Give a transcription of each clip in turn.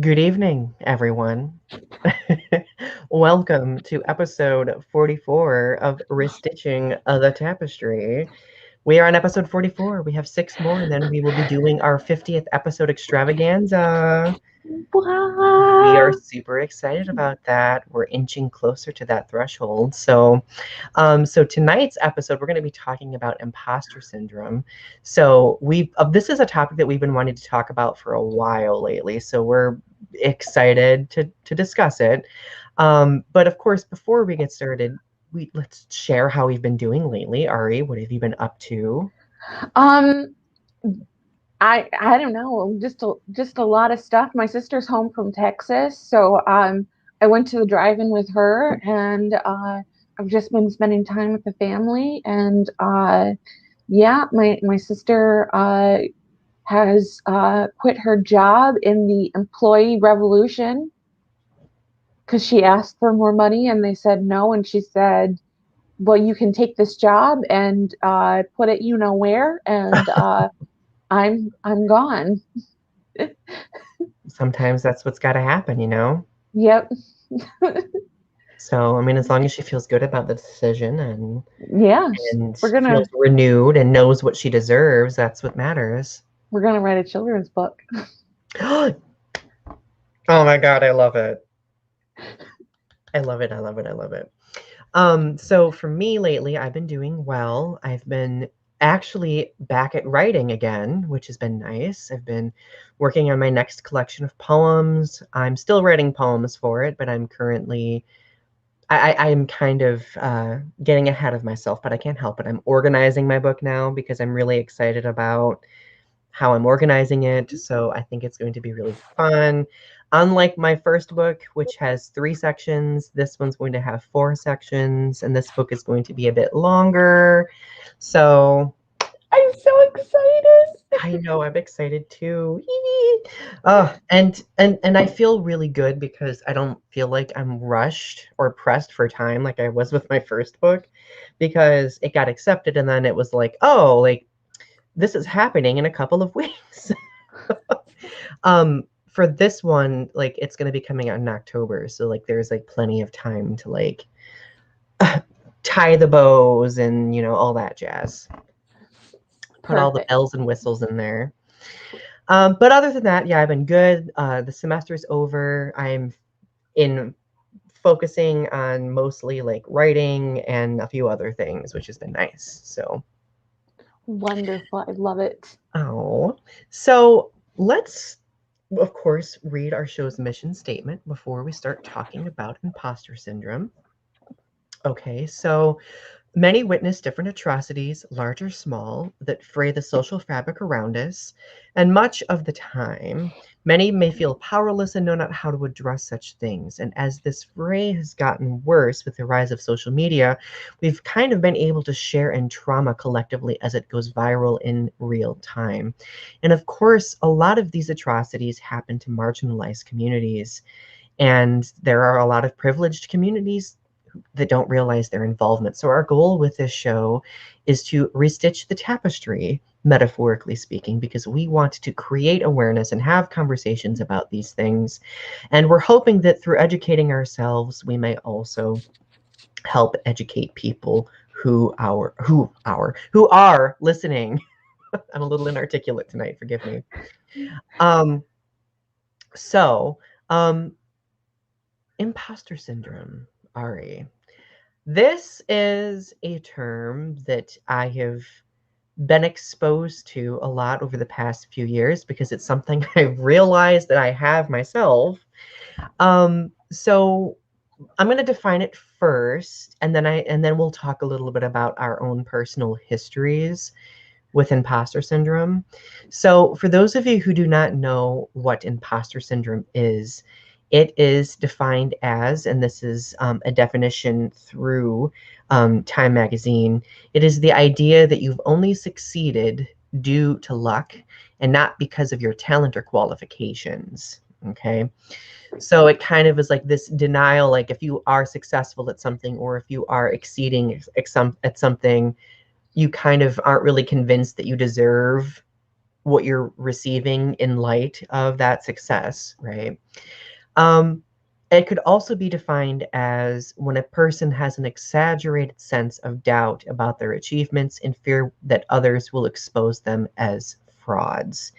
Good evening, everyone. Welcome to episode 44 of Restitching the Tapestry. We are on episode 44. We have six more, and then we will be doing our 50th episode extravaganza. We are Wow. super excited about that. We're inching closer to that threshold. So tonight's episode, we're going to be talking about imposter syndrome. So this is a topic that we've been wanting to talk about for a while lately. So we're excited to discuss it. But of course, before we get started, let's share how we've been doing lately. Ari, what have you been up to? Um, I don't know, just a lot of stuff. My sister's home from Texas, so I went to the drive-in with her, and I've just been spending time with the family, and yeah, my sister has quit her job in the employee revolution because she asked for more money, and they said no, and she said, well, you can take this job and put it you know where, and I'm gone. Sometimes that's what's got to happen, you know? Yep. So, I mean, as long as she feels good about the decision Yeah. and We're feels gonna renewed and knows what she deserves, that's what matters. we're gonna write a children's book. Oh my God, I love it. I love it. I love it. I love it. So for me lately, I've been doing well. I've been actually back at writing again, which has been nice. I've been working on my next collection of poems. I'm still writing poems for it, but I'm currently I am kind of getting ahead of myself, but I can't help it. I'm organizing my book now because I'm really excited about how I'm organizing it. So I think it's going to be really fun. Unlike my first book, which has three sections, this one's going to have four sections, and this book is going to be a bit longer. So I'm so excited. I know I'm excited too. And I feel really good because I don't feel like I'm rushed or pressed for time like I was with my first book because it got accepted and then it was like, oh, like this is happening in a couple of weeks. For this one, like it's gonna be coming out in October, so like there's like plenty of time to like tie the bows and all that jazz. Put all the Perfect. bells and whistles in there. But other than that, yeah, I've been good. The semester's over. I'm in focusing on mostly like writing and a few other things, which has been nice. So, Wonderful. I love it. oh, so let's, of course, read our show's mission statement before we start talking about imposter syndrome. Okay, so many witness different atrocities, large or small, that fray the social fabric around us, and much of the time, many may feel powerless and know not how to address such things. And as this fray has gotten worse with the rise of social media, we've kind of been able to share in trauma collectively as it goes viral in real time. And of course, a lot of these atrocities happen to marginalized communities. And there are a lot of privileged communities that don't realize their involvement. So, our goal with this show is to restitch the tapestry, metaphorically speaking, because we want to create awareness and have conversations about these things. And we're hoping that through educating ourselves, we may also help educate people who are listening. I'm a little inarticulate tonight, forgive me. Um, so, um, imposter syndrome, Ari. This is a term that I have been exposed to a lot over the past few years because it's something I've realized that I have myself. So I'm going to define it first, and then we'll talk a little bit about our own personal histories with imposter syndrome. So, for those of you who do not know what imposter syndrome is, it is defined as, and this is a definition through Time Magazine, it is the idea that you've only succeeded due to luck and not because of your talent or qualifications. Okay. So it kind of is like this denial, like if you are successful at something or if you are exceeding at something, you kind of aren't really convinced that you deserve what you're receiving in light of that success, right? Um, it could also be defined as when a person has an exaggerated sense of doubt about their achievements and fear that others will expose them as frauds.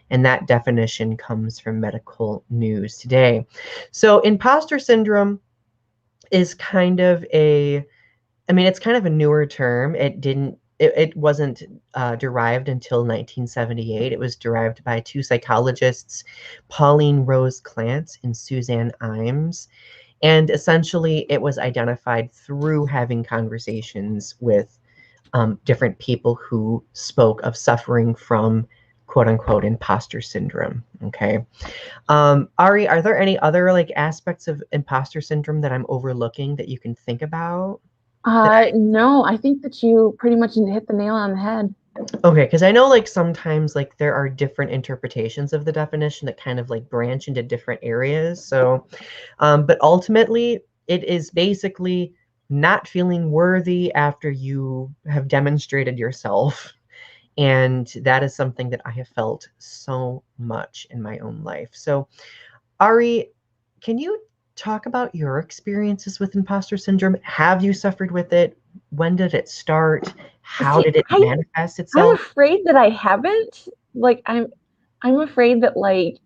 And that definition comes from Medical News Today. So, imposter syndrome is kind of a, I mean, it's kind of a newer term. It wasn't derived until 1978. It was derived by two psychologists, Pauline Rose Clance and Suzanne Imes. And essentially, it was identified through having conversations with different people who spoke of suffering from quote unquote imposter syndrome. Okay. Ari, are there any other like aspects of imposter syndrome that I'm overlooking that you can think about? No, I think that you pretty much hit the nail on the head. Okay, because I know like sometimes like there are different interpretations of the definition that kind of like branch into different areas. So, but ultimately, it is basically not feeling worthy after you have demonstrated yourself. And that is something that I have felt so much in my own life. So, Ari, can you talk about your experiences with imposter syndrome? Have you suffered with it? When did it start? How See, did it manifest I'm itself? afraid that I haven't. Like I'm afraid that like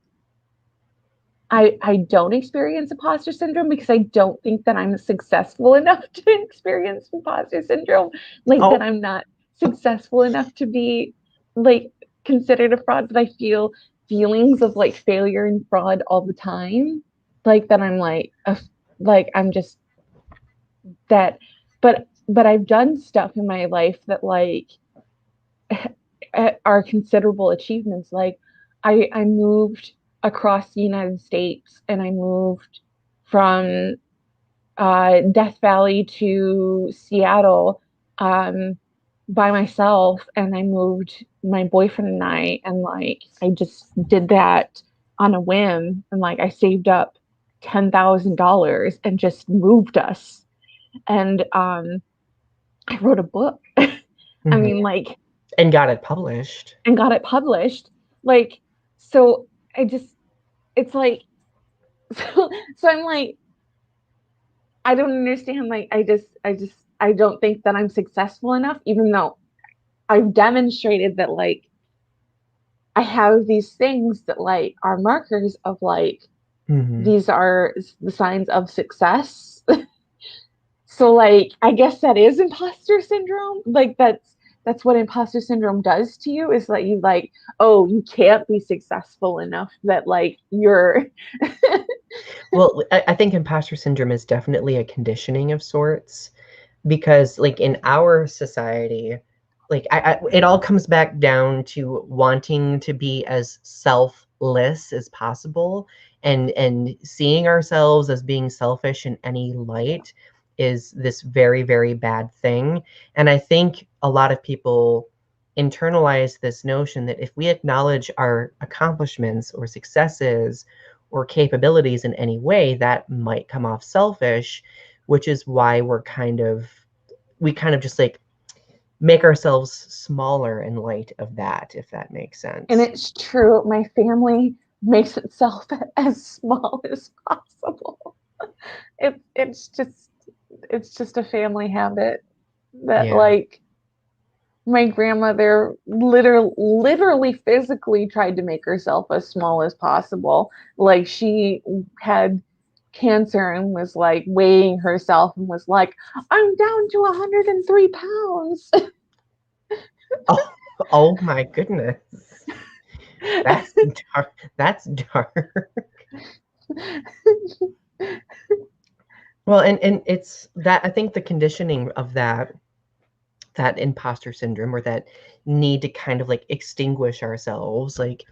I don't experience imposter syndrome because I don't think that I'm successful enough to experience imposter syndrome. Like that Oh, I'm not successful enough to be like considered a fraud, but I feel feelings of like failure and fraud all the time. Like that I'm like I'm just that but I've done stuff in my life that like are considerable achievements. Like I moved across the United States and I moved from Death Valley to Seattle um, by myself, and I moved my boyfriend and and like I just did that on a whim, and like I saved up $10,000 and just moved us, and I wrote a book. I mhm. mean, like And got it published. and got it published. Like, so I just, it's like, so I'm like, I don't understand. Like, I don't think that I'm successful enough, even though I've demonstrated that, like, I have these things that, like, are markers of, like, Hmm. these are the signs of success. So like I guess that is imposter syndrome. Like that's what imposter syndrome does to you is that you like, oh, you can't be successful enough that like you're Well, I think imposter syndrome is definitely a conditioning of sorts because, like, in our society, like, it all comes back down to wanting to be as selfless as possible, and seeing ourselves as being selfish in any light is this very, very bad thing. And I think a lot of people internalize this notion that if we acknowledge our accomplishments or successes or capabilities in any way, that might come off selfish, which is why we kind of just like make ourselves smaller in light of that, if that makes and sense. it's true. My family makes itself as small as possible. It's it's just a family habit that Yeah. like my grandmother literally physically tried to make herself as small as possible. Like she had cancer and was like weighing herself and was like, I'm down to 103 pounds. Oh, oh my goodness. That's dark. That's dark. Well, and it's that I think the conditioning of that imposter syndrome or that need to kind of like extinguish ourselves, like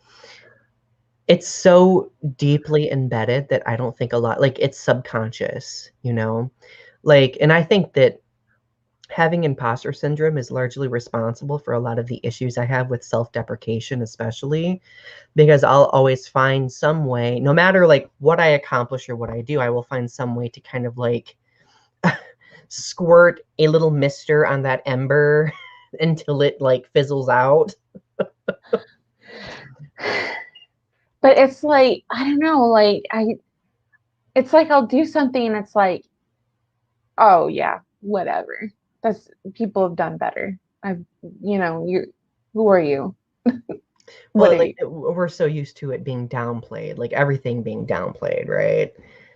it's so deeply embedded that I don't think a lot like it's subconscious, you know? Like, and I think that having imposter syndrome is largely responsible for a lot of the issues I have with self-deprecation, especially because I'll always find some way, no matter like what I accomplish or what I do, I will find some way to kind of like squirt a little mister on that ember until it like fizzles out. But it's like, I don't know, like it's like I'll do something and it's like, oh yeah, whatever. That's people have done better. I've, you who are you? What Well, are like you? we're so used to it being downplayed, like everything being downplayed, right?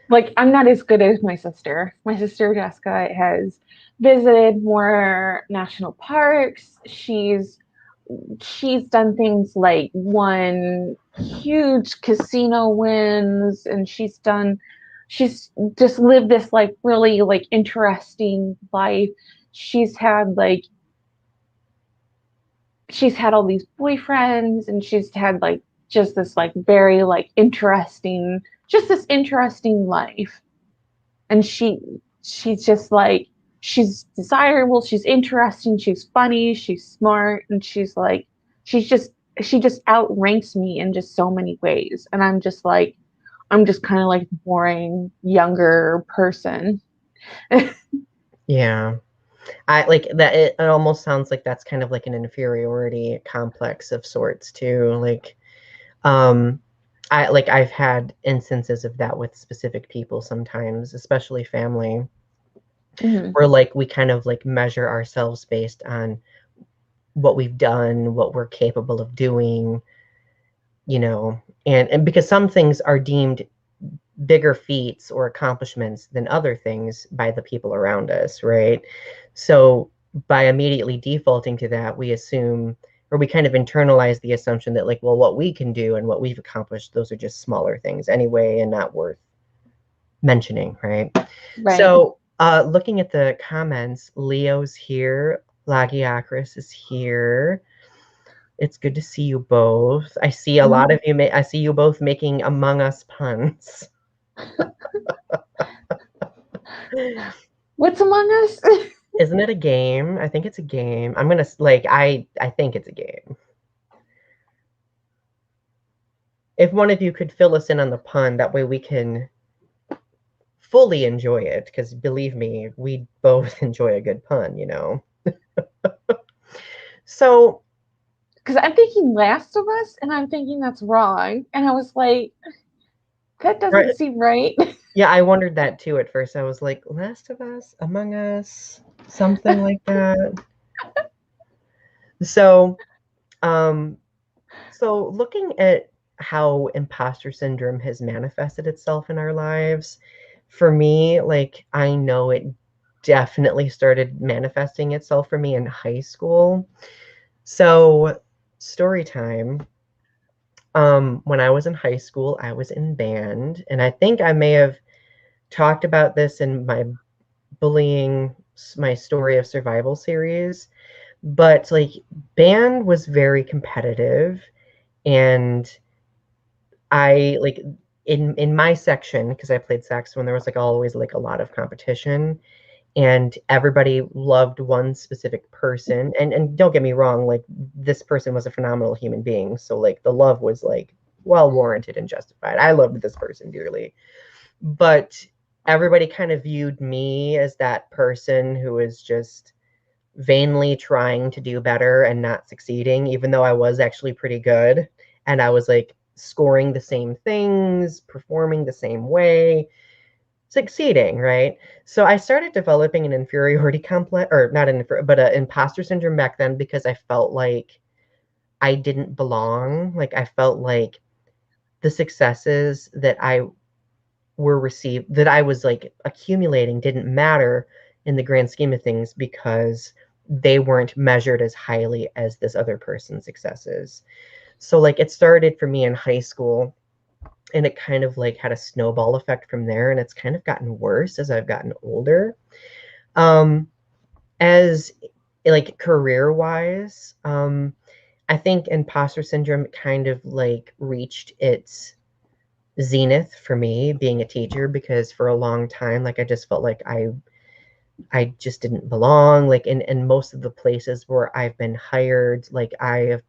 Like I'm not as good as my sister. My sister Jessica has visited more national parks. She's done things like won huge casino wins, and she's just lived this like really like interesting life. She's had like she's had all these boyfriends, and she's had like just this like very like interesting, just this interesting life. And she's just like, she's desirable, she's interesting, she's funny, she's smart, and she's like, she's just she just outranks me in just so many ways. And I'm just like, I'm just kind of like boring younger person. Yeah. I like that it almost sounds like that's kind of like an inferiority complex of sorts too. Like um I've had instances of that with specific people sometimes, especially family, Mhm. where like we kind of like measure ourselves based on what we've done, what we're capable of doing, and because some things are deemed bigger feats or accomplishments than other things by the people around us, right? So by immediately defaulting to that, we assume or we kind of internalize the assumption that like, well, what we can do and what we've accomplished, those are just smaller things anyway and not worth mentioning, right? Right. So looking at the comments, Leo's here, Lagiacris is here. It's good to see you both. I see a lot Mhm. of you. I see you both making Among Us puns. What's Among Us? Isn't it a game? I think it's a game. I'm gonna like I think it's a game. If one of you could fill us in on the pun, that way we can fully enjoy it. Because believe me, we both enjoy a good pun. So, Because I'm thinking Last of Us, and I'm thinking that's wrong. And I was like, that doesn't right, seem right. yeah, I wondered that too at first. I was like, Last of Us, Among Us, something like that. So, um, so looking at how imposter syndrome has manifested itself in our lives, for me, like I know it definitely started manifesting itself for me in high school. So, story time. When I was in high school, I was in band, and I think I may have talked about this in my bullying, my story of survival series, but like band was very competitive, and I like in my section because I played saxophone, there was like always like a lot of competition, and everybody loved one specific person. And don't get me wrong, like this person was a phenomenal human being, so like the love was like well warranted and justified. I loved this person dearly, but everybody kind of viewed me as that person who was just vainly trying to do better and not succeeding, even though I was actually pretty good. And I was like scoring the same things, performing the same way, succeeding, right? So I started developing an inferiority complex, or not an, but an imposter syndrome back then because I felt like I didn't belong. Like I felt like the successes that that I was like accumulating didn't matter in the grand scheme of things because they weren't measured as highly as this other person's successes. So like it started for me in high school, and it kind of like had a snowball effect from there, and it's kind of gotten worse as I've gotten older. Um as like career wise, I think imposter syndrome kind of like reached its zenith for me being a teacher because for a long time like I just felt like I just didn't belong like in most of the places where I've been hired. Like I've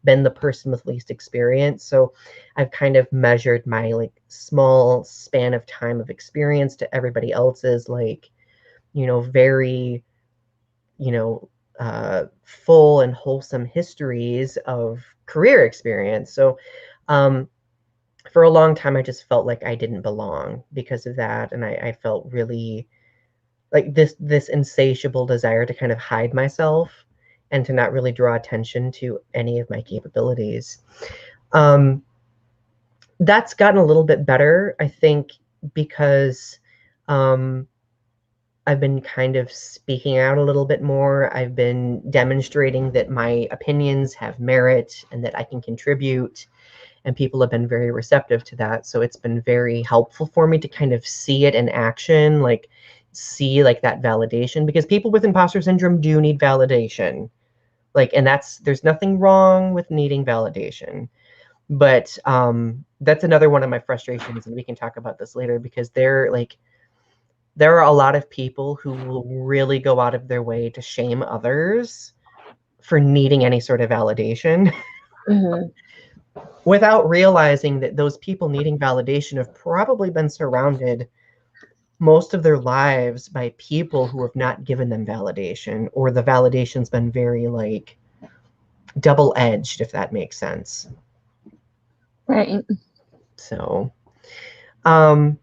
been the person with least experience, so I've kind of measured my like small span of time of experience to everybody else's like very, you know full and wholesome histories of career experience. So for a long time, I just felt like I didn't belong because of that. And I felt really like this insatiable desire to kind of hide myself and to not really draw attention to any of my capabilities. Um, that's gotten a little bit better, I think, because um, I've been kind of speaking out a little bit more. I've been demonstrating that my opinions have merit and that I can contribute, and people have been very receptive to that. So it's been very helpful for me to kind of see it in action, like see like that validation, because people with imposter syndrome do need validation. Like, and there's nothing wrong with needing validation. But that's another one of my frustrations, and we can talk about this later, because there are a lot of people who will really go out of their way to shame others for needing any sort of validation. Mm-hmm. Without realizing that those people needing validation have probably been surrounded most of their lives by people who have not given them validation, or the validation's been very like double-edged, if that makes sense. Right. So um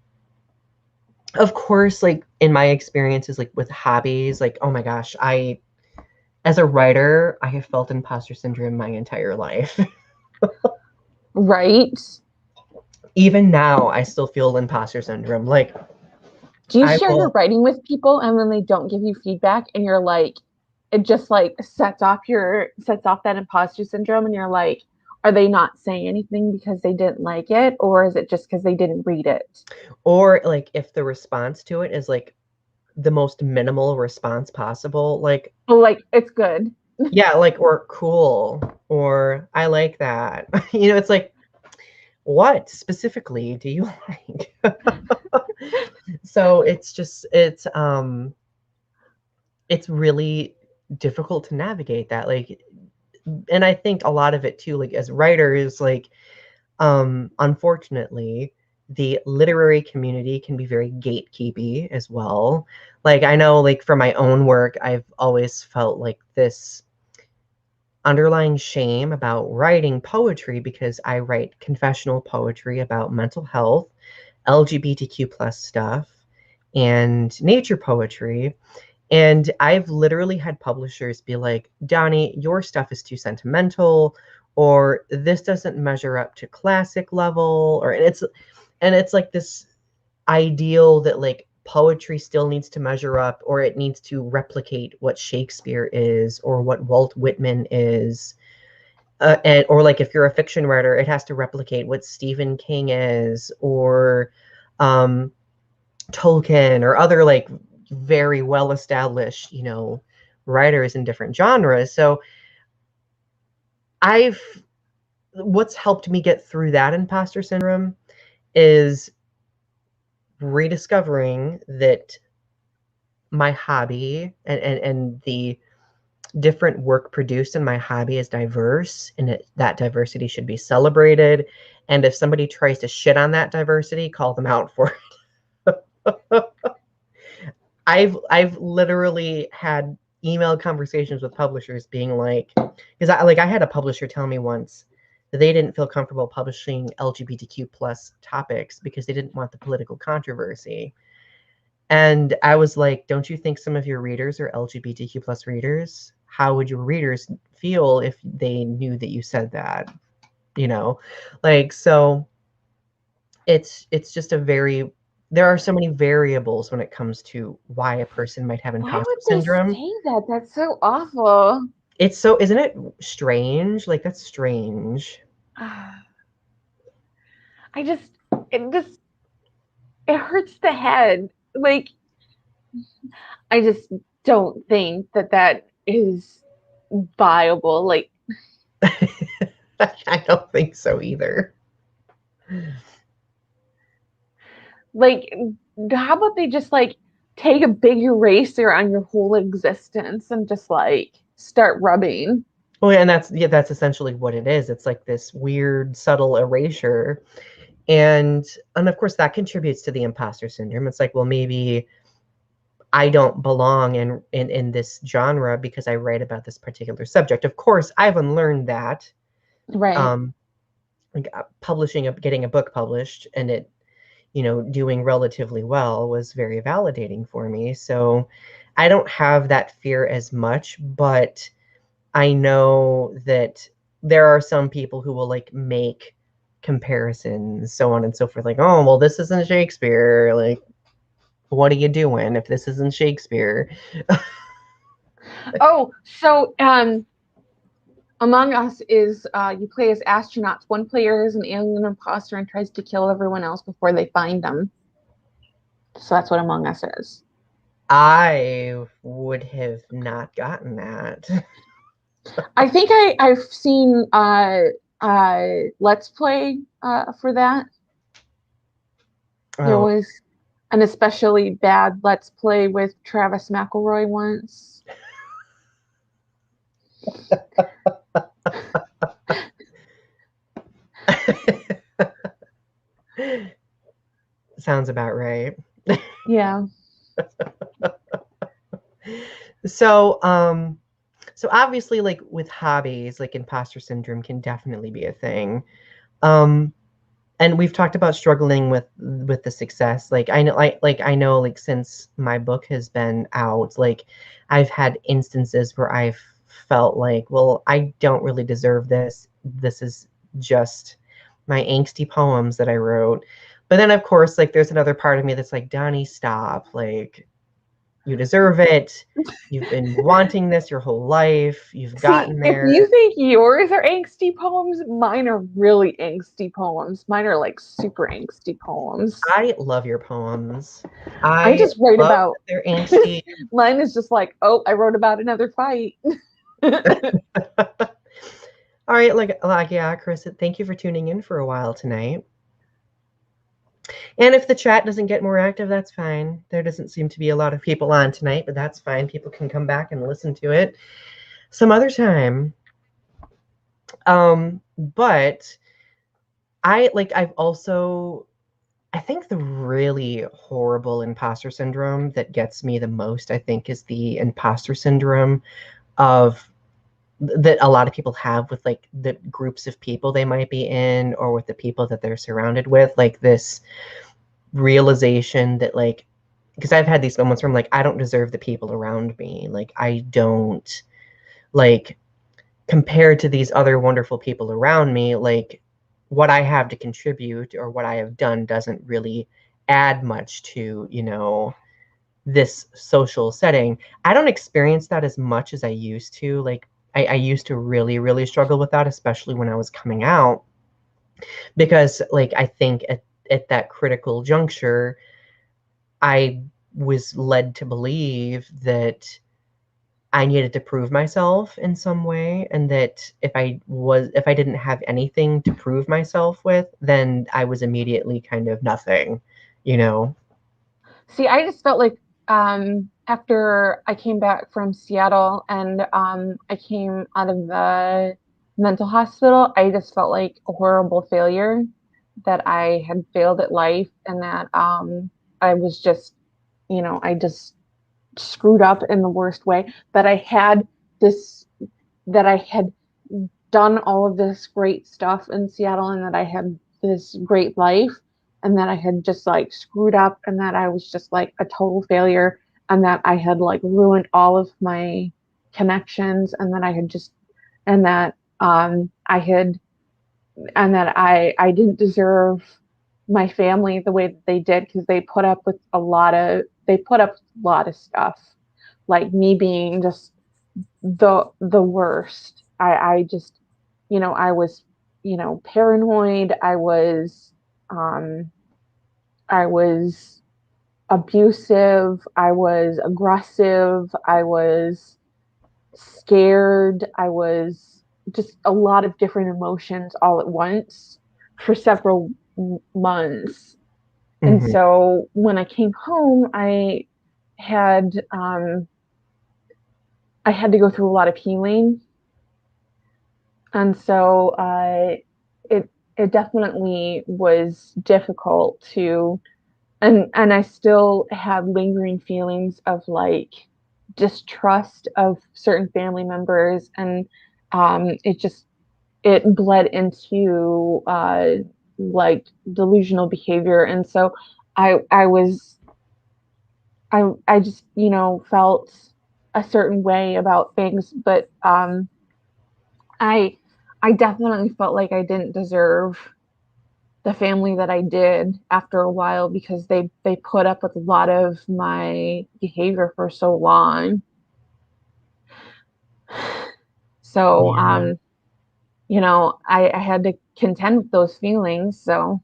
of course, like in my experiences, like with hobbies, like, oh my gosh, as a writer, I have felt imposter syndrome my entire life. Right. Even now, I still feel imposter syndrome. Like, Do you I share your will, writing with people and then they don't give you feedback and you're like, it just like sets off that imposter syndrome and you're like, are they not saying anything because they didn't like it, or is it just because they didn't read it? or like if the response to it is like the most minimal response possible, like, Oh, like it's good. yeah, like, or cool, or I like that. It's like, what specifically do you like? So it's really difficult to navigate that. Like, and I think a lot of it too, like as writers, like unfortunately, the literary community can be very gatekeepy as well. Like I know, like for my own work, I've always felt like this underlying shame about writing poetry, because I write confessional poetry about mental health, LGBTQ plus stuff, and nature poetry. And I've literally had publishers be like, Donny, your stuff is too sentimental, or this doesn't measure up to classic level, or and it's like this ideal that like poetry still needs to measure up, or it needs to replicate what Shakespeare is or what Walt Whitman is. And or like if you're a fiction writer, it has to replicate what Stephen King is, or um, Tolkien, or other like very well established, writers in different genres. So I've what's helped me get through that imposter syndrome is rediscovering that my hobby and the different work produced in my hobby is diverse, and that diversity should be celebrated. And if somebody tries to shit on that diversity, call them out for it. I've literally had email conversations with publishers being like, because I had a publisher tell me once that they didn't feel comfortable publishing LGBTQ plus topics because they didn't want the political controversy. And I was like, don't you think some of your readers are LGBTQ plus readers? How would your readers feel if they knew that you said that? You know, like, so it's just there are so many variables when it comes to why a person might have Why imposter would they syndrome. say that? That's so awful. It's so, isn't it strange? Like, that's strange. I just, it just, it hurts the head. Like, I just don't think that that is viable. I don't think so either. Like, how about they just like take a big eraser on your whole existence and just like start rubbing? Well, and that's essentially what it is. It's like this weird, subtle erasure. And of course that contributes to the imposter syndrome. It's like, well, maybe I don't belong in this genre because I write about this particular subject. Of course, I've unlearned that. Right. Um, like getting a book published and it, doing relatively well was very validating for me. So I don't have that fear as much, but I know that there are some people who will like make comparisons, so on and so forth. Like, oh, well, this isn't Shakespeare. Like, what are you doing if this isn't Shakespeare? Oh, so Among Us is you play as astronauts. One player is an alien imposter and tries to kill everyone else before they find them. So that's what Among Us is. I would have not gotten that. I think I've seen Let's Play for that. There Oh, was an especially bad Let's Play with Travis McElroy once. sounds about right. Yeah. So, so obviously, like with hobbies, like imposter syndrome can definitely be a thing. Um, and we've talked about struggling with the success. Like I know, I know, like since my book has been out, like I've had instances where I've felt like, well, I don't really deserve this. This is just my angsty poems that I wrote. But then, of course, like there's another part of me that's like, Donny, stop. Like you deserve it. You've been wanting this your whole life. You've See, gotten if you there. think yours are angsty poems, mine are really angsty poems. Mine are like super angsty poems. I love your poems. I I just write love about that they're angsty. mine is just like, oh, I wrote about another fight. All right, like yeah, Chris, thank you for tuning in for a while tonight. And if the chat doesn't get more active, that's fine. There doesn't seem to be a lot of people on tonight, but that's fine. People can come back and listen to it some other time. But I've also I think the really horrible imposter syndrome that gets me the most, I think, is the imposter syndrome of that a lot of people have with like the groups of people they might be in or with the people that they're surrounded with, like this realization that like because I've had these moments where I'm like, I don't deserve the people around me. Like I don't like compared to these other wonderful people around me, like what I have to contribute or what I have done doesn't really add much to, this social setting. I don't experience that as much as I used to. Like I used to really, really struggle with that, especially when I was coming out, because like I think at that critical juncture, I was led to believe that I needed to prove myself in some way, and that if I didn't have anything to prove myself with, then I was immediately kind of nothing, you know? See, I just felt like after I came back from Seattle and I came out of the mental hospital, I just felt like a horrible failure that I had failed at life and that I was just, I just screwed up in the worst way. That I had this, that I had done all of this great stuff in Seattle and that I had this great life and that I had just like screwed up and that I was just like a total failure and that I had like ruined all of my connections and that I had just and that I had and that I didn't deserve my family the way that they did because they put up a lot of stuff like me being just the worst. I just, I was, paranoid. Um, I was abusive. I was aggressive. I was scared. I was just a lot of different emotions all at once for several months. And Hmm. so when I came home, had um, I had to go through a lot of healing. And so it it definitely was difficult to and I still had lingering feelings of like distrust of certain family members, and it bled into like delusional behavior. And so I was I just, felt a certain way about things, but I I definitely felt like I didn't deserve the family that I did after a while, because they put up with a lot of my behavior for so long. So Yeah. I had to contend with those feelings. So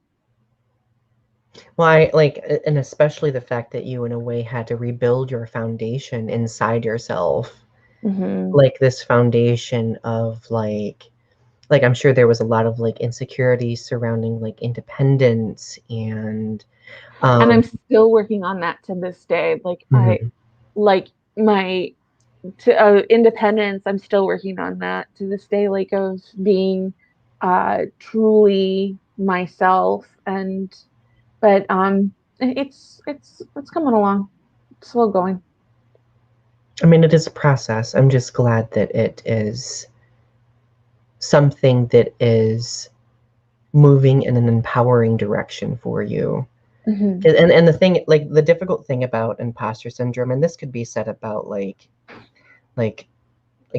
Well, I like, and especially the fact that you, in a way, had to rebuild your foundation inside yourself. mhm. Like this foundation of like I'm sure there was a lot of like insecurity surrounding like independence and And um I'm still working on that to this day. Like I mhm. like my to independence. I'm still working on that to this day, like of being truly myself. And but it's coming along. It's slow going. I mean, it is a process. I'm just glad that it is something that is moving in an empowering direction for you. Hmm. And the thing, like the difficult thing about imposter syndrome, and this could be said about like like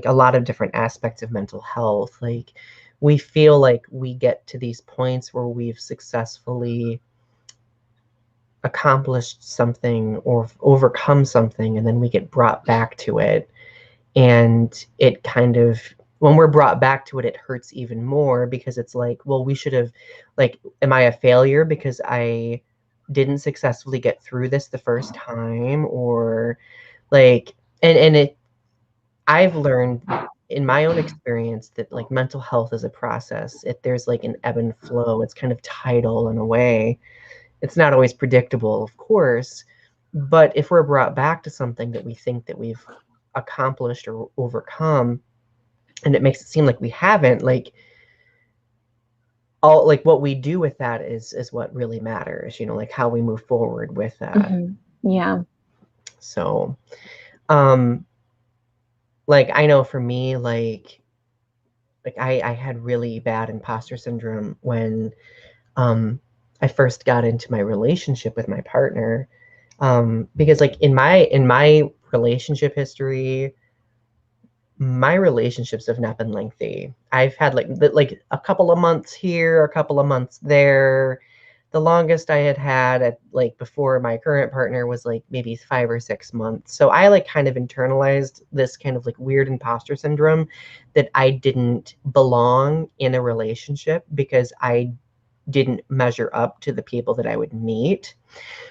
a lot of different aspects of mental health, like we feel like we get to these points where we've successfully accomplished something or overcome something, and then we get brought back to it, and it kind of, when we're brought back to it, it hurts even more because it's like, well, we should have, like, am I a failure because I didn't successfully get through this the first time? Or like, and it, I've learned in my own experience that like mental health is a process. There's like an ebb and flow. It's kind of tidal in a way. It's not always predictable, of course, but if we're brought back to something that we think that we've accomplished or overcome, and it makes it seem like we haven't, like all, like what we do with that is what really matters, like how we move forward with that. Hmm. Yeah. So um like I know for me, like I had really bad imposter syndrome when um I first got into my relationship with my partner, because like in my relationship history, my relationships have not been lengthy. I've had like a couple of months here, a couple of months there. The longest I had at like before my current partner was like maybe 5 or 6 months. So I like kind of internalized this kind of like weird imposter syndrome that I didn't belong in a relationship because I didn't measure up to the people that I would meet.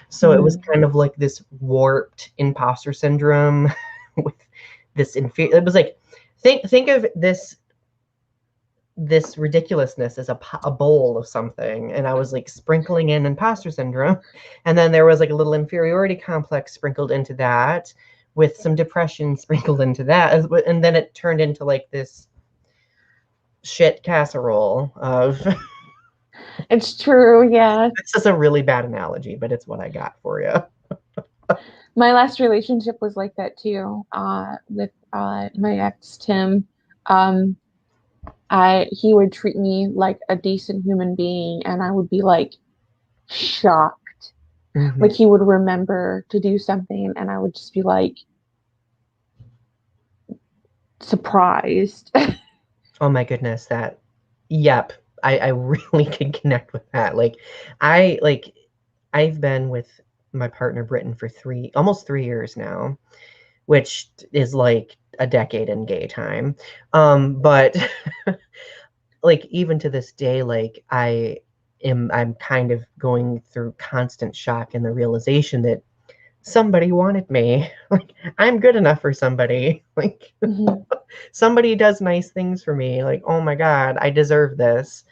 So it was Mm. kind of like this warped imposter syndrome with this inferior. It was like, think of this ridiculousness as a bowl of something, and I was like sprinkling in imposter syndrome, and then there was like a little inferiority complex sprinkled into that, with some depression sprinkled into that, and then it turned into like this shit casserole of It's true. Yeah. this is a really bad analogy, but it's what I got for you. My last relationship was like that too. With my ex Tim. Um, I he would treat me like a decent human being, and I would be like shocked. Like Hmm. he would remember to do something, and I would just be like surprised. Oh my goodness, that, yep. I really can connect with that. Like I've been with my partner Britton for almost 3 years now, which is like a decade in gay time. But like even to this day, like I'm kind of going through constant shock and the realization that somebody wanted me. Like I'm good enough for somebody. Like Mhm. somebody does nice things for me. Like, oh my God, I deserve this.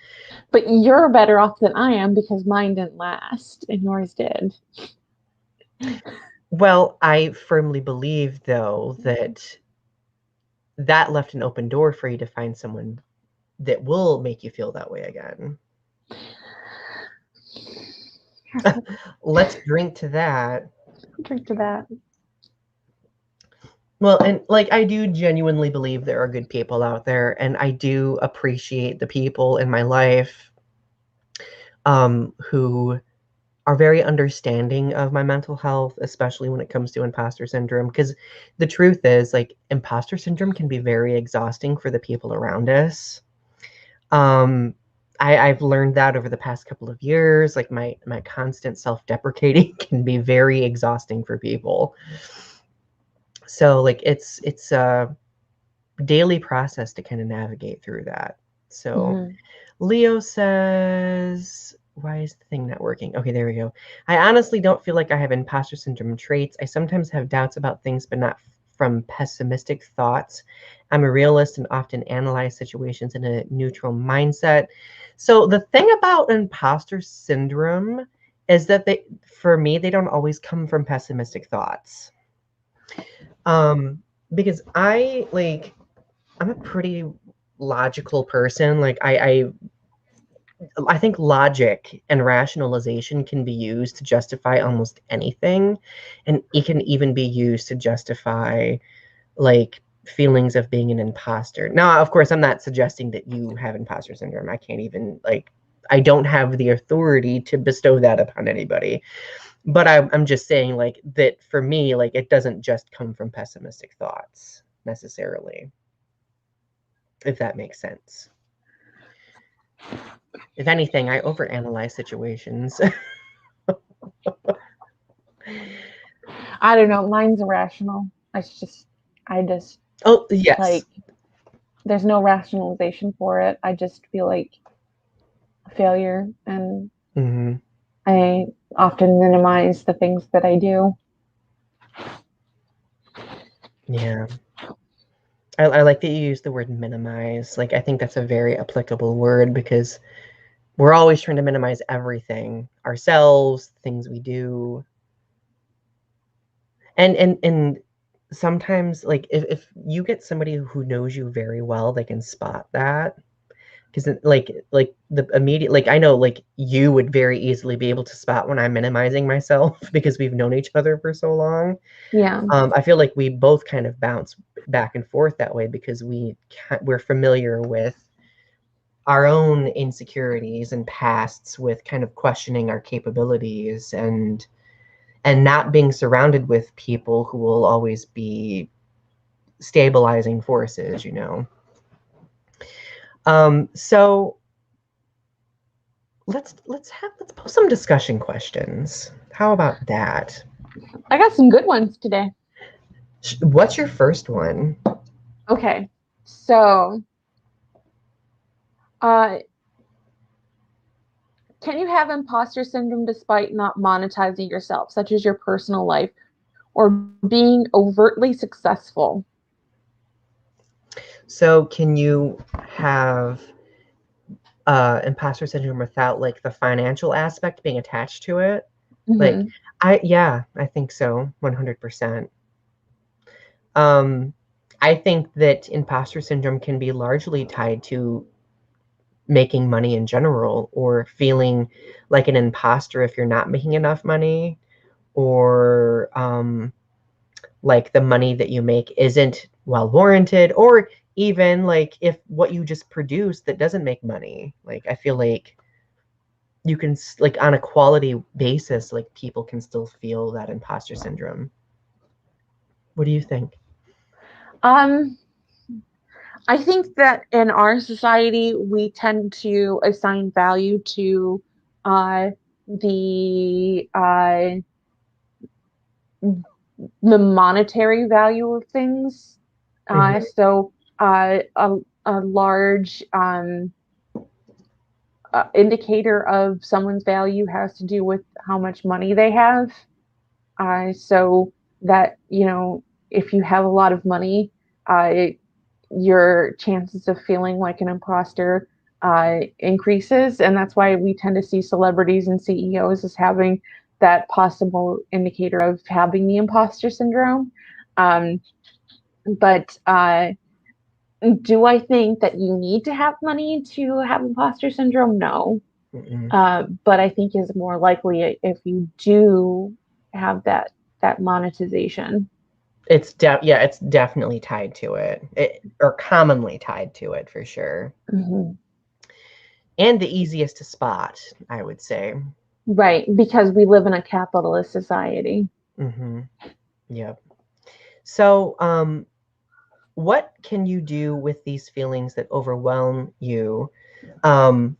But you're better off than I am because mine didn't last and yours did. Well, I firmly believe though that that left an open door for you to find someone that will make you feel that way again. Let's drink to that. Drink to that. Well, and like I do genuinely believe there are good people out there, and I do appreciate the people in my life who are very understanding of my mental health, especially when it comes to imposter syndrome. Because the truth is, like, imposter syndrome can be very exhausting for the people around us. Um, I've learned that over the past couple of years. Like my constant self-deprecating can be very exhausting for people. So like it's a daily process to kind of navigate through that. So Mm-hmm. Leo says, why is the thing not working? Okay, there we go. I honestly don't feel like I have imposter syndrome traits. I sometimes have doubts about things, but not from pessimistic thoughts. I'm a realist and often analyze situations in a neutral mindset. So the thing about imposter syndrome is that for me, they don't always come from pessimistic thoughts. Um, because I'm a pretty logical person. Like I think logic and rationalization can be used to justify almost anything, and it can even be used to justify like feelings of being an imposter. Now, of course, I'm not suggesting that you have imposter syndrome. I can't even like I don't have the authority to bestow that upon anybody. But I'm just saying like that for me, like it doesn't just come from pessimistic thoughts necessarily, if that makes sense. If anything, I overanalyze situations. I don't know. Mine's irrational. I just Oh, yes. like, there's no rationalization for it. I just feel like a failure, and Hmm. I often minimize the things that I do. Yeah. I like that you use the word minimize. Like, I think that's a very applicable word because we're always trying to minimize everything ourselves, things we do. And sometimes, like, if you get somebody who knows you very well, they can spot that. Because like the immediate like I know like you would very easily be able to spot when I'm minimizing myself because we've known each other for so long. Yeah. I feel like we both kind of bounce back and forth that way because we're familiar with our own insecurities and pasts with kind of questioning our capabilities and not being surrounded with people who will always be stabilizing forces, you know. So let's pose some discussion questions. How about that? I got some good ones today. What's your first one? Okay. So, uh, can you have imposter syndrome despite not monetizing yourself, such as your personal life or being overtly successful? So can you have imposter syndrome without like the financial aspect being attached to it? Like Mm-hmm. I think so, 100%. Um, I think that imposter syndrome can be largely tied to making money in general or feeling like an imposter if you're not making enough money or like the money that you make isn't well warranted or even like if what you just produced that doesn't make money. Like I feel like you can like on a quality basis like people can still feel that imposter syndrome. What do you think? Um, I think that in our society, we tend to assign value to uh, the uh, the monetary value of things. Hmm. So a large indicator of someone's value has to do with how much money they have. So that, if you have a lot of money, uh, your chances of feeling like an imposter increases. And that's why we tend to see celebrities and CEOs as having that possible indicator of having the imposter syndrome. Um, but do I think that you need to have money to have imposter syndrome? No. But I think is more likely if you do have that monetization. It's definitely tied to it, or commonly tied to it for sure. Mm-hmm. And the easiest to spot, I would say. Right, because we live in a capitalist society. Mm-hmm. Yep. So, what can you do with these feelings that overwhelm you? Um,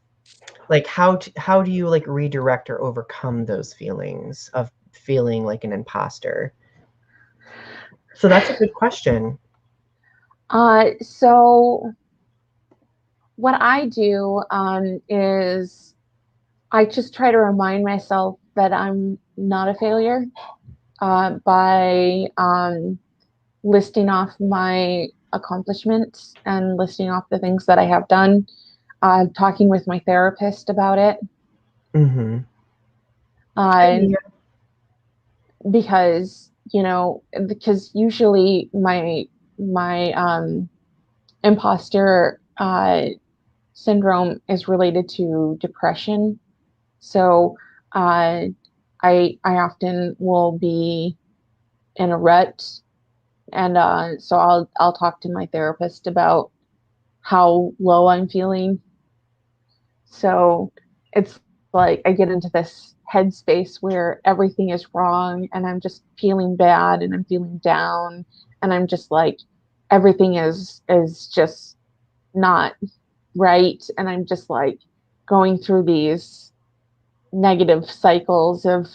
like how do you like redirect or overcome those feelings of feeling like an imposter? So that's a good question. So what I do is I just try to remind myself that I'm not a failure by listing off my accomplishments and listing off the things that I have done, talking with my therapist about it. Mm-hmm. Uh, Yeah. because because usually my imposter syndrome is related to depression. So uh, I often will be in a rut, and so I'll talk to my therapist about how low I'm feeling. So it's like I get into this headspace where everything is wrong and I'm just feeling bad and I'm feeling down and I'm just like everything is just not right and I'm just like going through these negative cycles of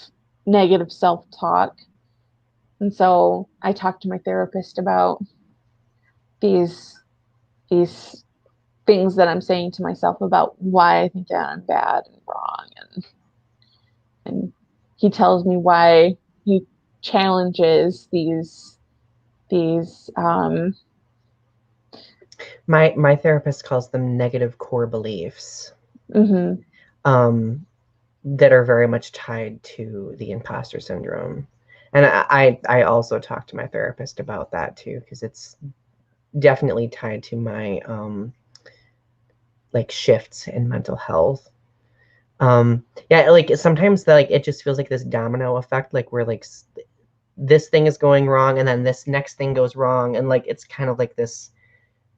negative self-talk. And so I talked to my therapist about these these things that I'm saying to myself about why I think that I'm bad and wrong, and he tells me why he challenges these My therapist calls them negative core beliefs, mm-hmm, um, that are very much tied to the imposter syndrome. And I also talked to my therapist about that too, because it's definitely tied to my like shifts in mental health. Yeah, like sometimes like it just feels like this domino effect, like where like this thing is going wrong and then this next thing goes wrong, and like it's kind of like this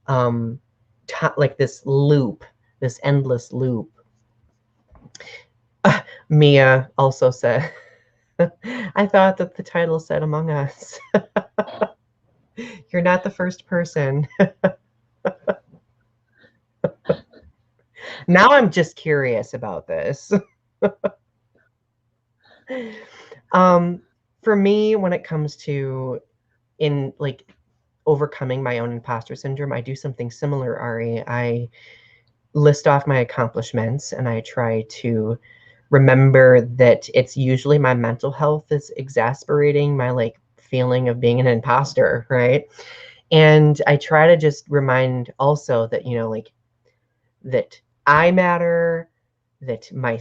um like this loop, this endless loop. Mia also said, I thought that the title said Among Us. You're not the first person. Now I'm just curious about this. um, for me, when it comes to in like overcoming my own imposter syndrome, I do something similar, Ari. I list off my accomplishments and I try to remember that it's usually my mental health that's exasperating my like feeling of being an imposter, right? And I try to just remind also that, like that I matter, that my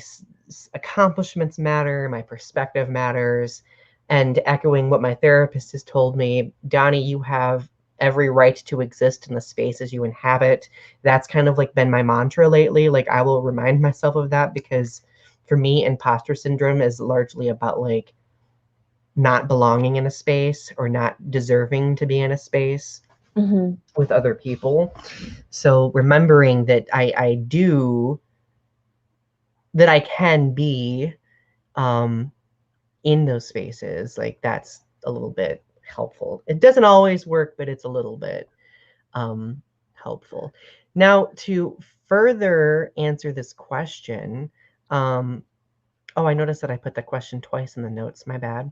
accomplishments matter, my perspective matters. And echoing what my therapist has told me, Donny, you have every right to exist in the spaces you inhabit. That's kind of like been my mantra lately. Like I will remind myself of that because for me, imposter syndrome is largely about like not belonging in a space or not deserving to be in a space mm-hmm, with other people. So remembering that I do, that I can be um, in those spaces, like that's a little bit helpful. It doesn't always work, but it's a little bit um, helpful. Now, to further answer this question, um, oh, I noticed that I put the question twice in the notes. My bad.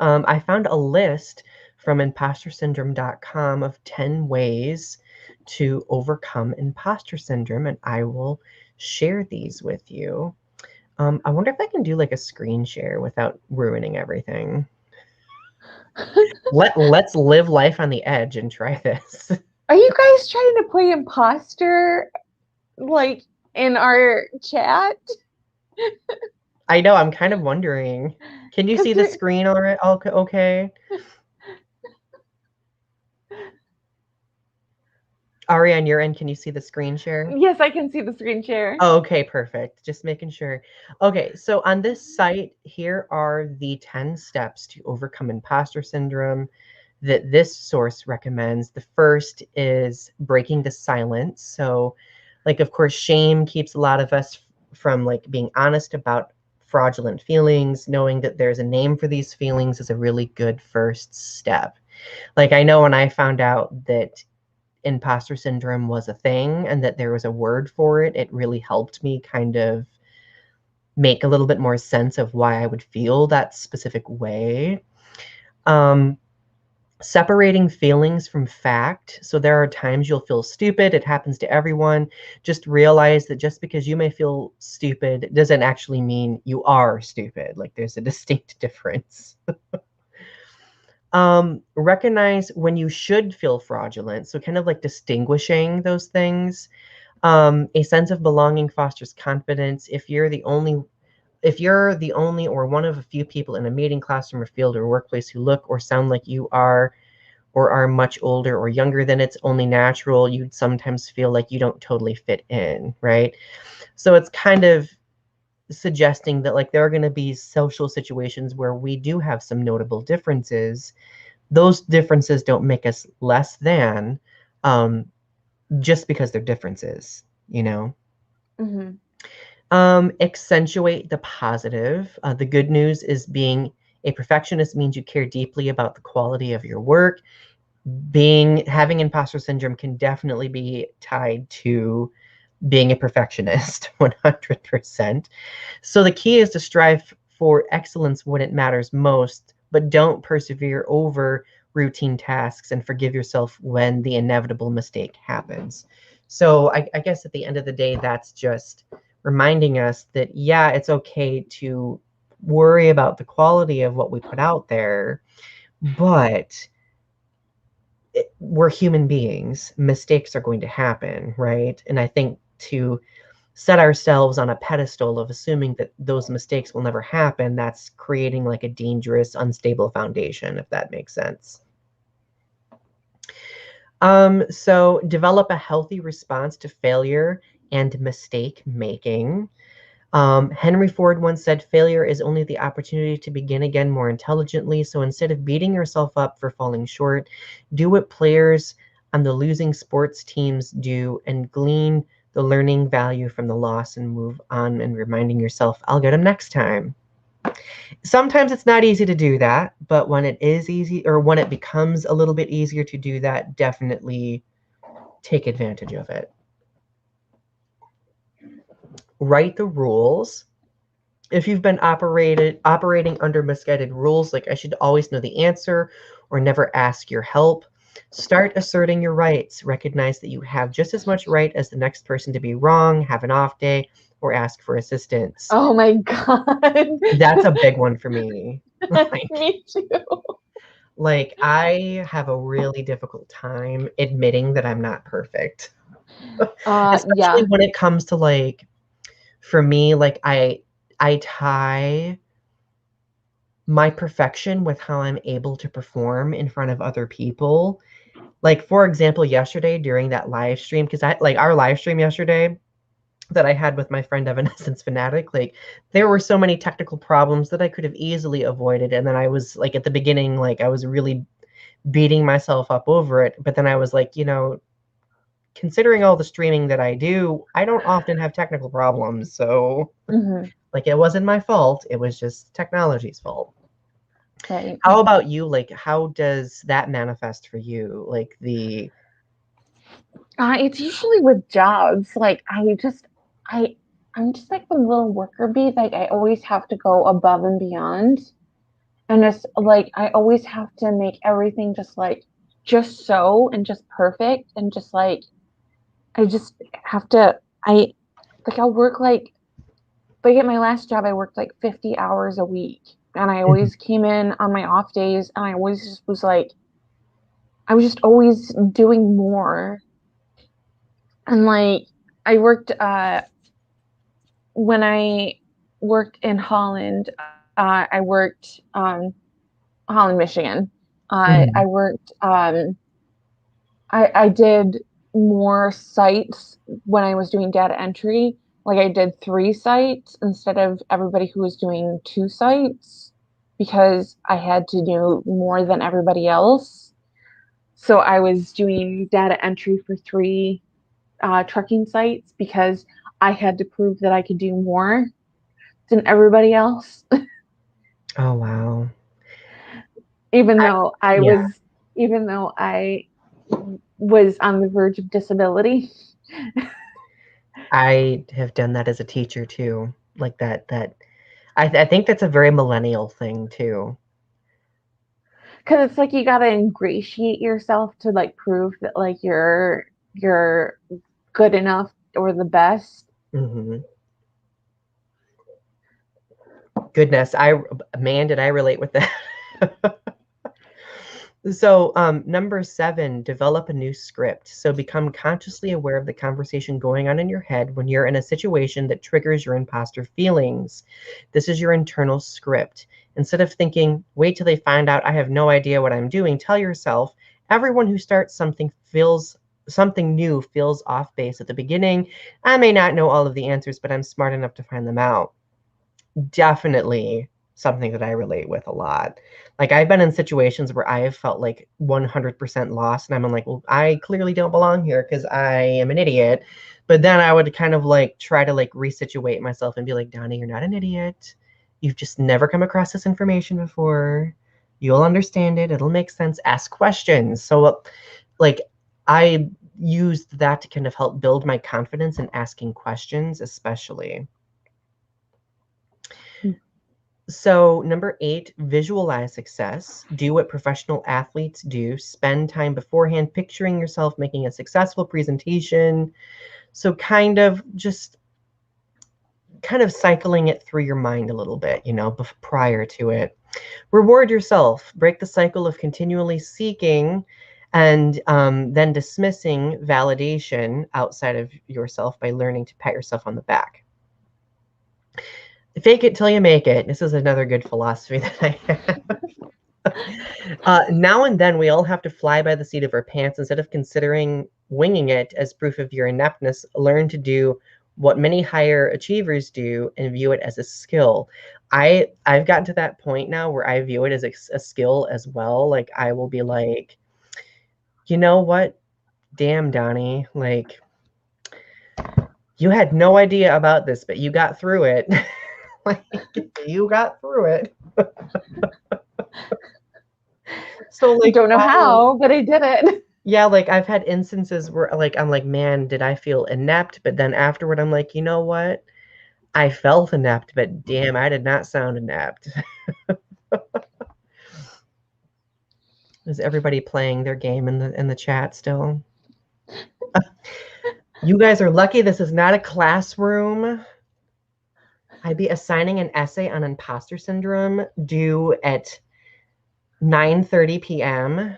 I found a list from impostersyndrome.com of 10 ways to overcome imposter syndrome, and I will share these with you. I wonder if I can do like a screen share without ruining everything. Let's live life on the edge and try this. are you guys trying to play imposter like in our chat? I know, I'm kind of wondering. Can you see Because the screen already? Okay. Ari, on your end, can you see the screen share? Yes, I can see the screen share. Oh, okay, perfect. Just making sure. Okay, so on this site, here are the 10 steps to overcome imposter syndrome that this source recommends. The first is breaking the silence. So, like, of course, shame keeps a lot of us from like being honest about fraudulent feelings. Knowing that there's a name for these feelings is a really good first step. Like, I know when I found out that imposter syndrome was a thing and that there was a word for it, it really helped me kind of make a little bit more sense of why I would feel that specific way. Um, Separating feelings from fact. So there are times you'll feel stupid. It happens to everyone. Just realize that just because you may feel stupid doesn't actually mean you are stupid. Like there's a distinct difference. Recognize when you should feel fraudulent. So kind of like distinguishing those things. A sense of belonging fosters confidence. If you're the only or one of a few people in a meeting, classroom, or field or workplace who look or sound like you are or are much older or younger than it's only natural, you'd sometimes feel like you don't totally fit in, right? So it's kind of suggesting that like there are going to be social situations where we do have some notable differences. Those differences don't make us less than, um, just because they're differences, you know. Mm-hmm. Accentuate the positive. The good news is being a perfectionist means you care deeply about the quality of your work. Having imposter syndrome can definitely be tied to being a perfectionist 100%. So the key is to strive for excellence when it matters most, but don't persevere over routine tasks and forgive yourself when the inevitable mistake happens. So I guess at the end of the day, that's just reminding us that, yeah, it's okay to worry about the quality of what we put out there, but we're human beings. Mistakes are going to happen, right? And I think to set ourselves on a pedestal of assuming that those mistakes will never happen, that's creating like a dangerous, unstable foundation, if that makes sense. So develop a healthy response to failure and mistake making. Henry Ford once said, failure is only the opportunity to begin again more intelligently. So instead of beating yourself up for falling short, do what players on the losing sports teams do and glean the learning value from the loss and move on and reminding yourself, I'll get them next time. Sometimes it's not easy to do that, but when it is easy or when it becomes a little bit easier to do that, definitely take advantage of it. Write the rules. If you've been operating under misguided rules, like I should always know the answer or never ask your help, start asserting your rights. Recognize that you have just as much right as the next person to be wrong, have an off day, or ask for assistance. Oh my God. That's a big one for me. like, Me too. like I have a really difficult time admitting that I'm not perfect, especially Yeah. when it comes to like, for me, like I tie my perfection with how I'm able to perform in front of other people. Like for example, yesterday during that live stream, because I like our live stream yesterday that I had with my friend Evanescence Fanatic, like there were so many technical problems that I could have easily avoided. And then I was like at the beginning, like I was really beating myself up over it. But then I was like, considering all the streaming that I do, I don't often have technical problems. So Mm-hmm. like it wasn't my fault. It was just technology's fault. Right. How about you? Like, how does that manifest for you? Like the It's usually with jobs. Like I'm just like the little worker bee. Like I always have to go above and beyond. And it's like I always have to make everything just like just so and just perfect and just like I just have to I like I'll work like at my last job I worked like 50 hours a week and I Mhm. always came in on my off days and I always just was like I was just always doing more. And like I worked when I worked in Holland, I worked Holland, Michigan. I Mhm. worked I did more sites when I was doing data entry. Like I did 3 sites instead of everybody who was doing 2 sites because I had to do more than everybody else. So I was doing data entry for 3 trucking sites because I had to prove that I could do more than everybody else, Oh, wow. even though I Yeah, was, even though I was on the verge of disability. I have done that as a teacher too. Like I think that's a very millennial thing too. Because it's like you got to ingratiate yourself to like prove that like you're good enough or the best. Hmm. Goodness, man, did I relate with that. So, number 7, develop a new script. So, become consciously aware of the conversation going on in your head when you're in a situation that triggers your imposter feelings. This is your internal script. Instead of thinking, wait till they find out I have no idea what I'm doing, tell yourself, everyone who starts something new feels off base at the beginning. I may not know all of the answers, but I'm smart enough to find them out. Definitely something that I relate with a lot. Like I've been in situations where I have felt like 100% lost and I'm like, well, I clearly don't belong here because I am an idiot. But then I would kind of like try to like resituate myself and be like, Donnie, you're not an idiot. You've just never come across this information before. You'll understand it. It'll make sense. Ask questions. So like I used that to kind of help build my confidence in asking questions, especially. So, number 8, visualize success. Do what professional athletes do. Spend time beforehand picturing yourself making a successful presentation. So, kind of cycling it through your mind a little bit, prior to it. Reward yourself. Break the cycle of continually seeking and then dismissing validation outside of yourself by learning to pat yourself on the back. Fake it till you make it. This is another good philosophy that I have. Now and then, we all have to fly by the seat of our pants. Instead of considering winging it as proof of your ineptness, learn to do what many higher achievers do and view it as a skill. I've gotten to that point now where I view it as a skill as well. Like I will be like, you know what? Damn, Donnie, like you had no idea about this, but you got through it. Like you got through it. So like Don't know how, but I did it. yeah, like I've had instances where like I'm like, man, did I feel inept? But then afterward, I'm like, you know what? I felt inept, but damn, I did not sound inept. Is everybody playing their game in the chat still? You guys are lucky this is not a classroom. I'd be assigning an essay on imposter syndrome due at 9:30 p.m.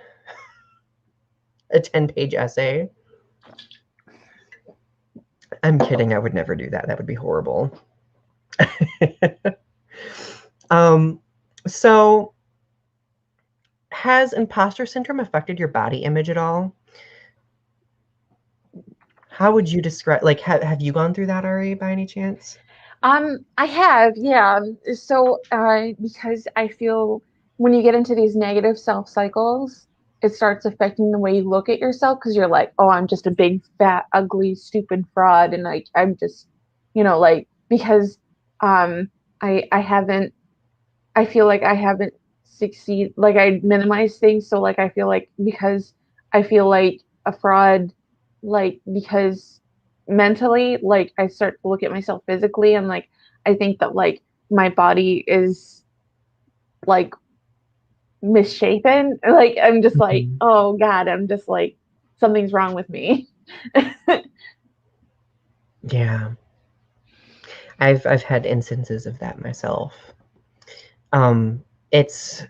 A 10-page essay. I'm kidding. I would never do that. That would be horrible. um, so has imposter syndrome affected your body image at all? How would you describe, like, have you gone through that, Ari, by any chance? I have, yeah. So, because I feel when you get into these negative self cycles, it starts affecting the way you look at yourself because you're like, oh, I'm just a big, fat, ugly, stupid fraud, and like I'm just, like because I haven't, I feel like I haven't succeed, like I minimize things, so like I feel like because I feel like a fraud, like because mentally, like I start to look at myself physically and like I think that like my body is like misshapen. Like I'm just like, Mhm. oh God, I'm just like something's wrong with me. Yeah, I've had instances of that myself. Um, it's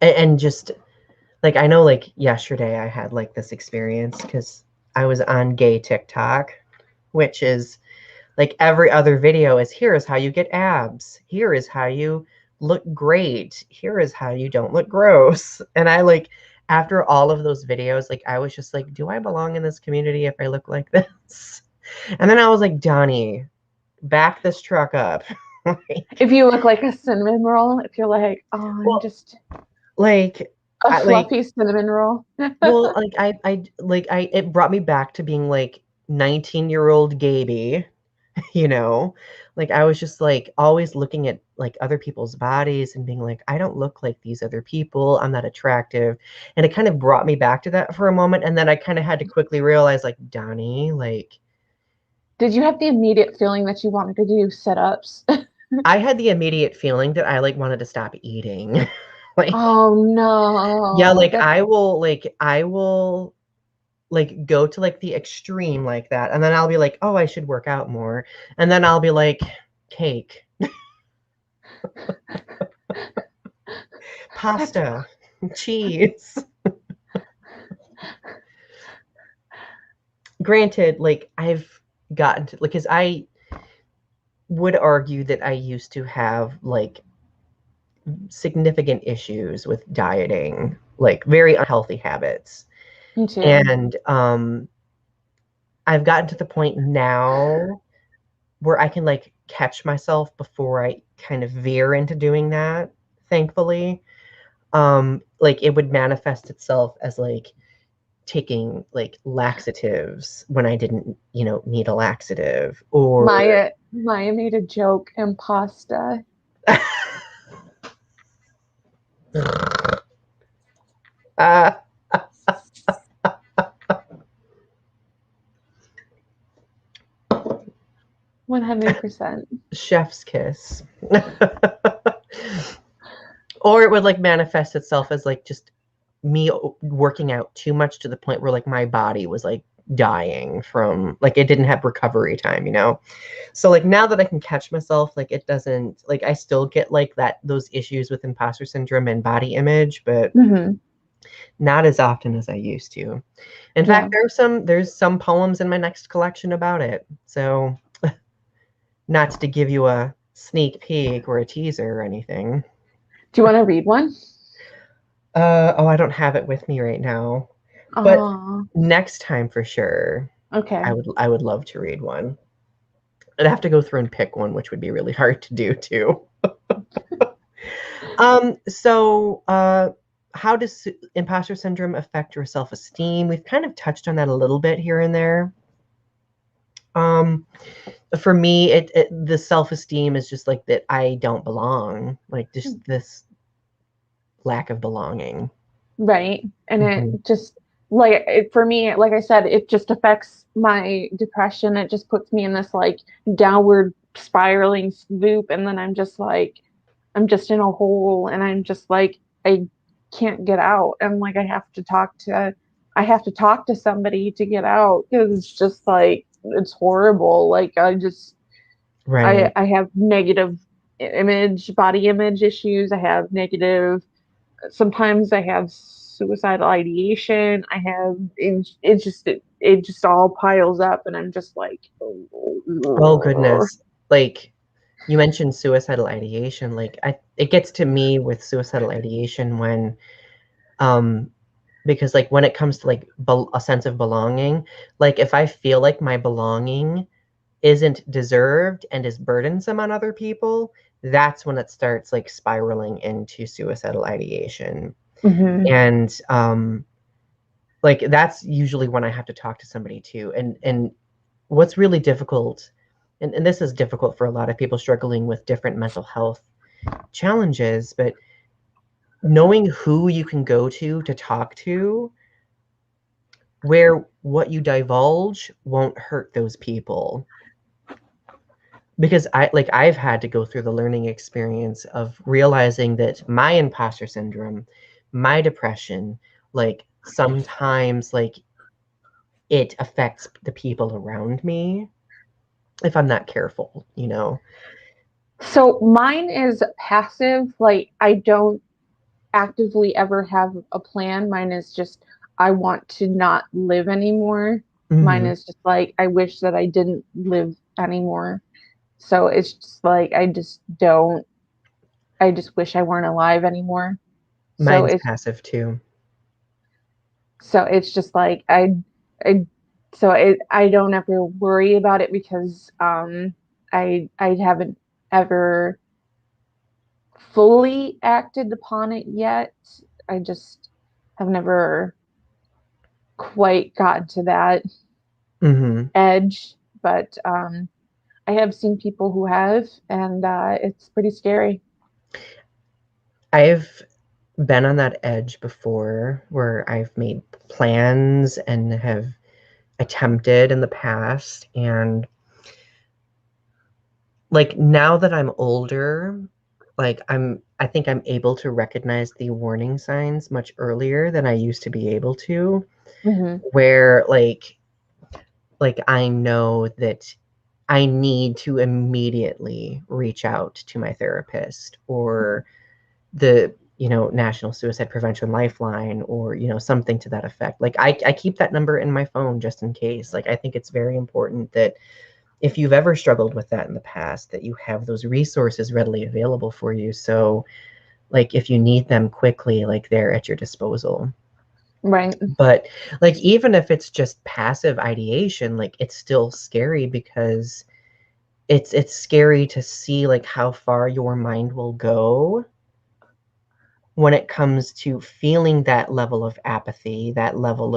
and just like I know, like yesterday I had like this experience because I was on gay TikTok, which is like every other video is here is how you get abs. Here is how you look great. Here is how you don't look gross. And I like after all of those videos, like I was just like, do I belong in this community if I look like this? And then I was like, Donny, back this truck up. If you look like a cinnamon roll, if you're like, oh, I'm Well, just like a I like fluffy cinnamon roll. well, like I it brought me back to being like 19-year-old Gaby, you know? Like I was just like always looking at like other people's bodies and being like, I don't look like these other people. I'm not attractive. And it kind of brought me back to that for a moment. And then I kind of had to quickly realize, like, Donny, like Did you have the immediate feeling that you wanted to do sit-ups? I had the immediate feeling that I like wanted to stop eating. Like, Oh yeah, no. I will like go to like the extreme like that. And then I'll be like, oh, I should work out more. And then I'll be like, cake, That's pasta, cheese. Granted, like I've gotten to like, because I would argue that I used to have like significant issues with dieting, like very unhealthy habits. me too. And I've gotten to the point now where I can like catch myself before I kind of veer into doing that, thankfully. Like it would manifest itself as like taking like laxatives when I didn't, need a laxative or Maya made a joke, impasta. uh, 100%. chef's kiss. Or it would like manifest itself as like just me working out too much to the point where like my body was like dying from like it didn't have recovery time. So like now that I can catch myself, like it doesn't like I still get like those issues with imposter syndrome and body image, but Hmm. not as often as I used to. In Yeah. fact, there's some poems in my next collection about it. So not to give you a sneak peek or a teaser or anything. Do you want to read one? Oh, I don't have it with me right now. But Oh, next time for sure, I okay. would I would love to read one. I'd have to go through and pick one, which would be really hard to do too. So how does imposter syndrome affect your self-esteem? We've kind of touched on that a little bit here and there. Um, for me, the self-esteem is just like that I don't belong, like just this lack of belonging. Right. And it Mhm. just for me, like I said, it just affects my depression. It just puts me in this like downward spiraling loop. And then I'm just in a hole and I'm just like, I can't get out. And like, I have to talk to somebody to get out because it's just like, it's horrible. Right. I have negative body image issues. I have negative sometimes I have suicidal ideation. It just all piles up, and I'm just like, Oh oh. goodness. Like you mentioned suicidal ideation. Like it gets to me with suicidal ideation when um because like when it comes to like a sense of belonging, like if I feel like my belonging isn't deserved and is burdensome on other people, that's when it starts like spiraling into suicidal ideation. Mhm. And like that's usually when I have to talk to somebody too. And what's really difficult, and this is difficult for a lot of people struggling with different mental health challenges, but knowing who you can go to talk to, where what you divulge won't hurt those people. Because I've had to go through the learning experience of realizing that my imposter syndrome, my depression, like sometimes like it affects the people around me if I'm not careful. So mine is passive. Like I don't actively ever have a plan. Mine is just I want to not live anymore. Mine Mhm. is just like I wish that I didn't live anymore. So it's just like I just don't. I just wish I weren't alive anymore. So Mine's it's passive too. So it's just like I I don't ever worry about it because I haven't ever fully acted upon it yet. I just have never quite gotten to that Mm-hmm. edge, but I have seen people who have, and it's pretty scary. I've been on that edge before where I've made plans and have attempted in the past. And like now that I'm older, like I think I'm able to recognize the warning signs much earlier than I used to be able to, Mm-hmm. where like I know that I need to immediately reach out to my therapist or the National Suicide Prevention Lifeline or something to that effect. Like I keep that number in my phone just in case. Like I think it's very important that if you've ever struggled with that in the past, that you have those resources readily available for you. So like if you need them quickly, like they're at your disposal. Right, But like even if it's just passive ideation, like it's still scary because it's scary to see like how far your mind will go when it comes to feeling that level of apathy, that level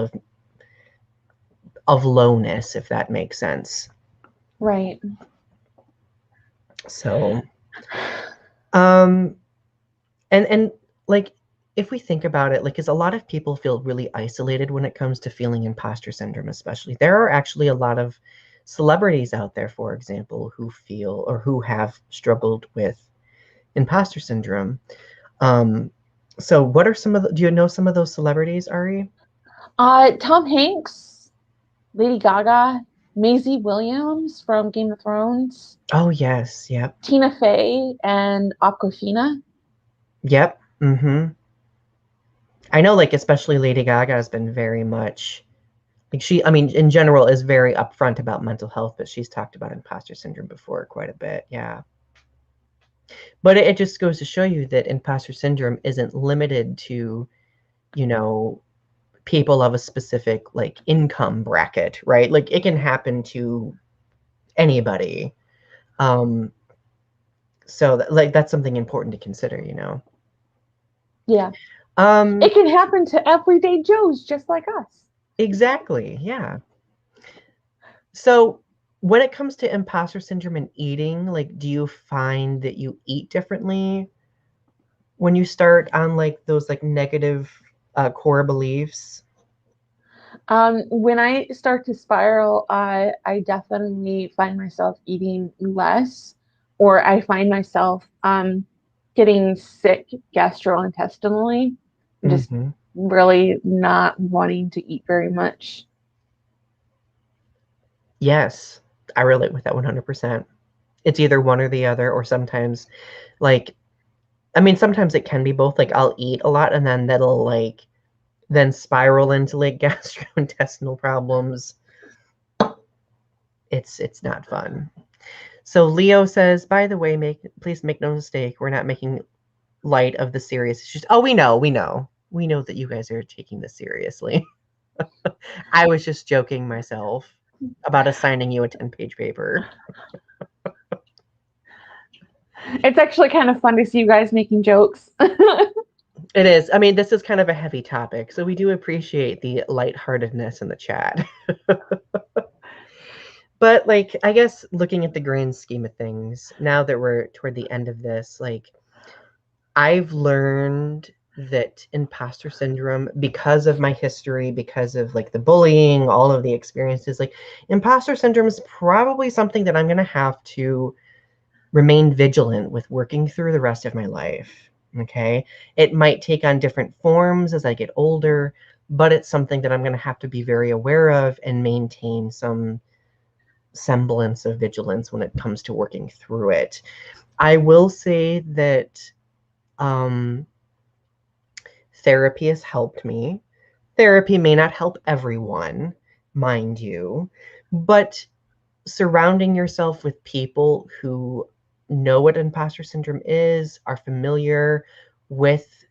of lowness, if that makes sense. right. So, um, and like if we think about it, like, because a lot of people feel really isolated when it comes to feeling imposter syndrome, especially. There are actually a lot of celebrities out there, for example, who feel or who have struggled with imposter syndrome. Um, so what are do you know some of those celebrities, Ari? Tom Hanks, Lady Gaga, Maisie Williams from Game of Thrones, Oh, yes. Yep. Tina Fey, and Aquafina. Yep. Mm-hmm. I know, like, especially Lady Gaga has been very much like I mean, in general, is very upfront about mental health, but she's talked about imposter syndrome before quite a bit. Yeah. But it just goes to show you that imposter syndrome isn't limited to, you know, people of a specific like income bracket, right? Like it can happen to anybody. Um, so like that's something important to consider. Yeah, Um, it can happen to everyday Joes just like us. exactly. Yeah. So when it comes to imposter syndrome and eating, like, do you find that you eat differently when you start on like those like negative core beliefs? When I start to spiral, I definitely find myself eating less, or I find myself getting sick gastrointestinally, just Mm-hmm. really not wanting to eat very much. Yes, I relate with that 100%. It's either one or the other, or sometimes like, I mean, sometimes it can be both. Like I'll eat a lot and then that'll like then spiral into like gastrointestinal problems. It's not fun. So Leo says, by the way, please make no mistake, we're not making light of the serious issues. Oh, we know that you guys are taking this seriously. I was just joking myself about assigning you a 10-page paper. It's actually kind of fun to see you guys making jokes. It is. I mean, this is kind of a heavy topic, so we do appreciate the lightheartedness in the chat. But like, I guess looking at the grand scheme of things, now that we're toward the end of this, like I've learned that imposter syndrome, because of my history, because of like the bullying, all of the experiences, like imposter syndrome is probably something that I'm going to have to remain vigilant with working through the rest of my life. Okay. It might take on different forms as I get older, but it's something that I'm going to have to be very aware of and maintain some semblance of vigilance when it comes to working through it. I will say that um, therapy has helped me. Therapy may not help everyone, mind you, but surrounding yourself with people who know what imposter syndrome is, are familiar with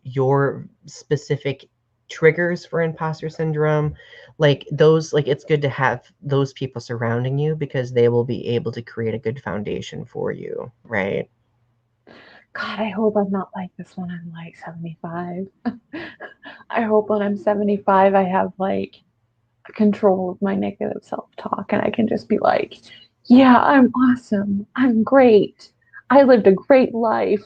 your specific triggers for imposter syndrome, like those, like it's good to have those people surrounding you because they will be able to create a good foundation for you, right? God, I hope I'm not like this when I'm like 75. I hope when I'm 75, I have like control of my negative self talk and I can just be like, yeah, I'm awesome. I'm great. I lived a great life.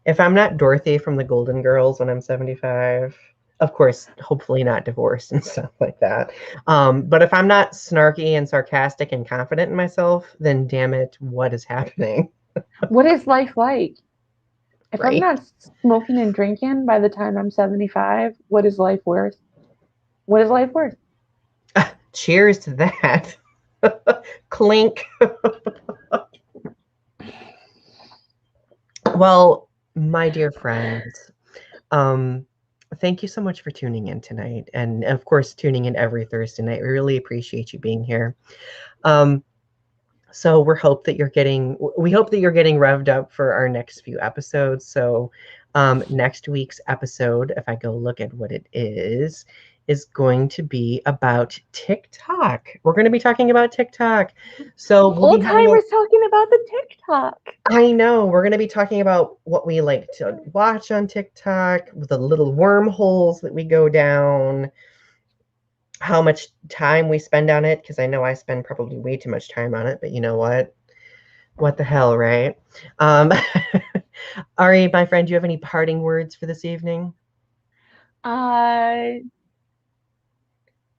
If I'm not Dorothy from the Golden Girls when I'm 75, of course, hopefully not divorced and stuff like that. But if I'm not snarky and sarcastic and confident in myself, then damn it, what is happening? What is life like? If I'm Right? not smoking and drinking by the time I'm 75, what is life worth? What is life worth? Cheers to that. Clink. Well, my dear friends, um, thank you so much for tuning in tonight. And of course, tuning in every Thursday night. We really appreciate you being here. Um, so we hope that you're getting revved up for our next few episodes. So next week's episode, if I go look at what it is going to be about TikTok. We're going to be talking about TikTok. So we'll be Old having a timers talking about the TikTok. I know. We're going to be talking about what we like to watch on TikTok, the little wormholes that we go down, how much time we spend on it, because I know I spend probably way too much time on it, but you know what? What the hell, right? Um, Ari, my friend, do you have any parting words for this evening? Uh,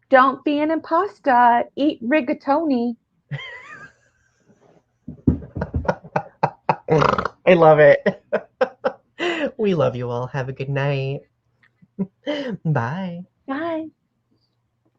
don't be an imposter. Eat rigatoni. I love it. We love you all. Have a good night. Bye.